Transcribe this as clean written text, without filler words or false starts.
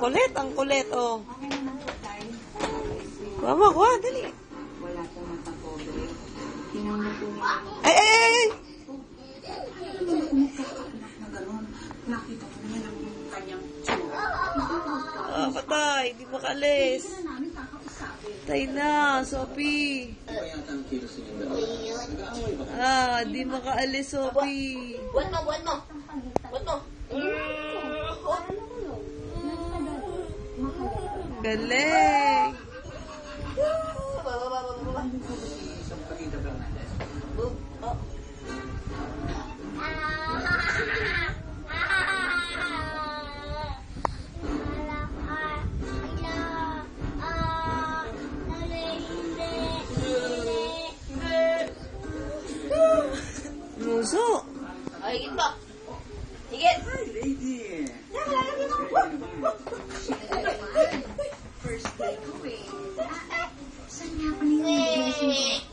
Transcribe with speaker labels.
Speaker 1: Ang kulit, oh. Kuha, dali.
Speaker 2: Wala pong matapobre. Tinanong po niya.
Speaker 1: Ay!
Speaker 2: Na gano'n. Nakita ko niya ng kanyang tsura.
Speaker 1: Ah, patay. Di makaalis.
Speaker 2: Namin kakausapin.
Speaker 1: Patay na, Sophie. Di makaalis, Sophie.
Speaker 3: Buwan mo.
Speaker 1: Galing. Muso.
Speaker 3: Ay, higit pa. Higit.
Speaker 2: First day ko eh. Saan nga pa niya?